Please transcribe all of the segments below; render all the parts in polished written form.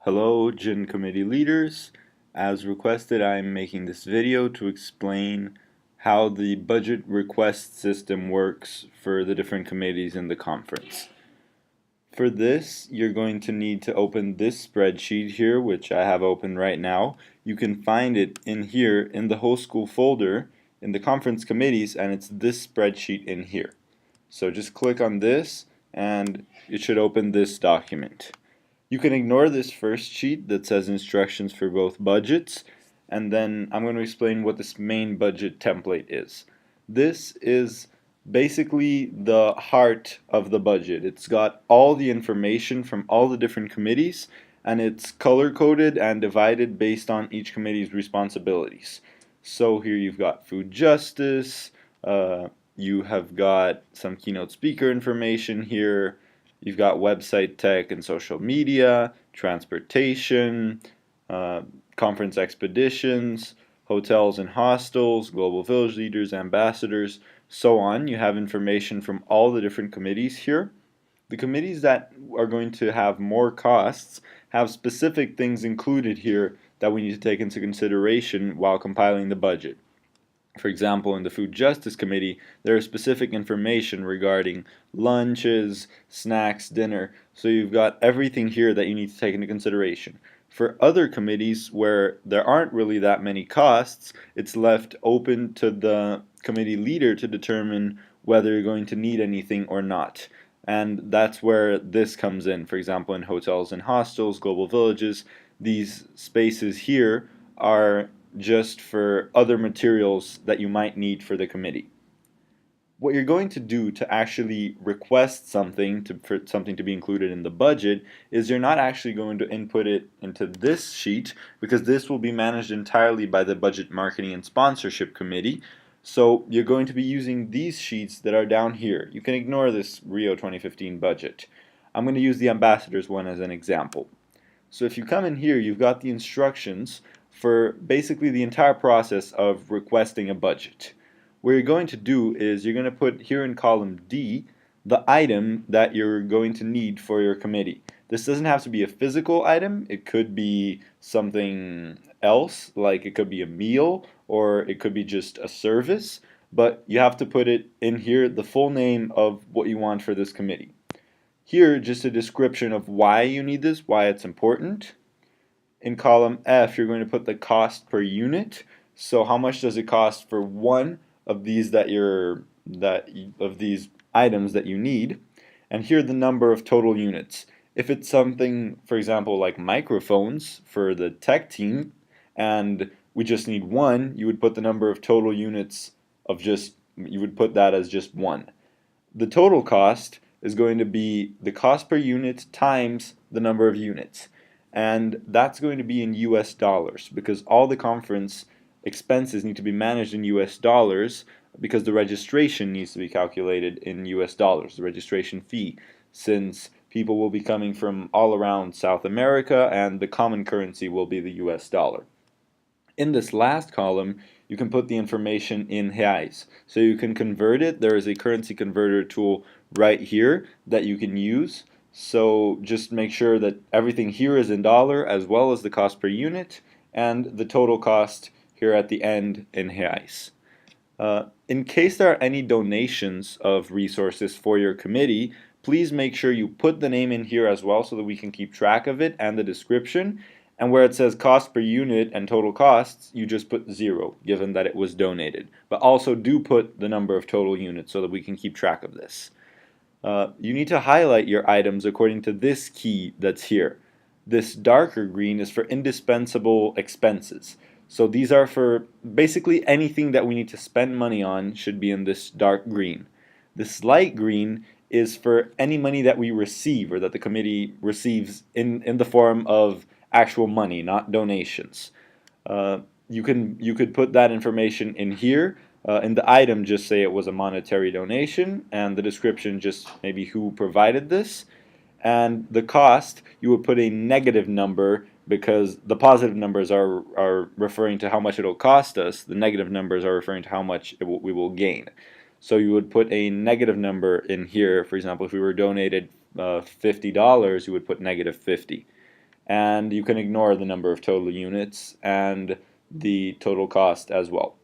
Hello, GIN committee leaders. As requested, I'm making this video to explain how the budget request system works for the different committees in the conference. For this, you're going to need to open this spreadsheet here, which I have open right now. You can find it in here in the whole school folder in the conference committees, and it's this spreadsheet in here. So just click on this and it should open this document. You can ignore this first sheet that says instructions for both budgets, and then I'm going to explain what this main budget template is. This is basically the heart of the budget. It's got all the information from all the different committees, and it's color coded and divided based on each committee's responsibilities. So here you've got food justice, you have got some keynote speaker information here. You've got website tech and social media, transportation, conference expeditions, hotels and hostels, global village leaders, ambassadors, so on. You have information from all the different committees here. The committees that are going to have more costs have specific things included here that we need to take into consideration while compiling the budget. For example, in the Food Justice Committee, there is specific information regarding lunches, snacks, dinner, so you've got everything here that you need to take into consideration. For other committees where there aren't really that many costs, it's left open to the committee leader to determine whether you're going to need anything or not. And that's where this comes in. For example, in hotels and hostels, global villages, these spaces here are just for other materials that you might need for the committee. What you're going to do to actually request something for something to be included in the budget is you're not actually going to input it into this sheet, because this will be managed entirely by the Budget Marketing and Sponsorship Committee. So you're going to be using these sheets that are down here. You can ignore this Rio 2015 budget. I'm going to use the ambassadors one as an example. So if you come in here, you've got the instructions for basically the entire process of requesting a budget. What you're going to do is you're going to put here in column D the item that you're going to need for your committee. This doesn't have to be a physical item. It could be something else, like it could be a meal, or it could be just a service, but you have to put it in here, the full name of what you want for this committee. Here, just a description of why you need this, why it's important. In column F, you're going to put the cost per unit. So how much does it cost for one of these of these items that you need? And here the number of total units. If it's something, for example, like microphones for the tech team, and we just need one, you would put the number of total units you would put that as just one. The total cost is going to be the cost per unit times the number of units. And that's going to be in US dollars, because all the conference expenses need to be managed in US dollars, because the registration needs to be calculated in US dollars, the registration fee, since people will be coming from all around South America and the common currency will be the US dollar. In this last column, you can put the information in reais. So you can convert it. There is a currency converter tool right here that you can use. So just make sure that everything here is in dollar, as well as the cost per unit and the total cost here at the end in reais. In case there are any donations of resources for your committee, please make sure you put the name in here as well so that we can keep track of it, and the description. And where it says cost per unit and total costs, you just put 0, given that it was donated. But also do put the number of total units so that we can keep track of this. You need to highlight your items according to this key that's here. This darker green is for indispensable expenses. So these are for basically anything that we need to spend money on should be in this dark green. This light green is for any money that we receive or that the committee receives in the form of actual money, not donations. You could put that information in here. In the item, just say it was a monetary donation, and the description just maybe who provided this. And the cost, you would put a negative number, because the positive numbers are referring to how much it'll cost us. The negative numbers are referring to how much we will gain. So you would put a negative number in here. For example, if we were donated $50, you would put negative 50. and you can ignore the number of total units and the total cost as well.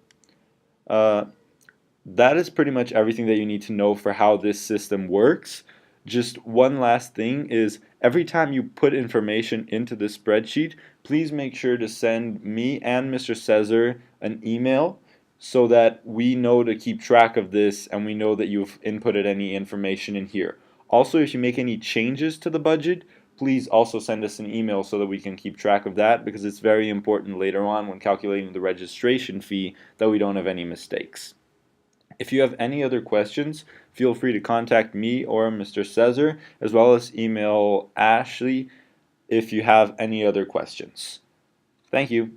That is pretty much everything that you need to know for how this system works. Just one last thing is every time you put information into the spreadsheet, please make sure to send me and Mr. Cesar an email so that we know to keep track of this and we know that you've inputted any information in here. Also, if you make any changes to the budget, please also send us an email so that we can keep track of that, because it's very important later on when calculating the registration fee that we don't have any mistakes. If you have any other questions, feel free to contact me or Mr. Cesar, as well as email Ashley if you have any other questions. Thank you.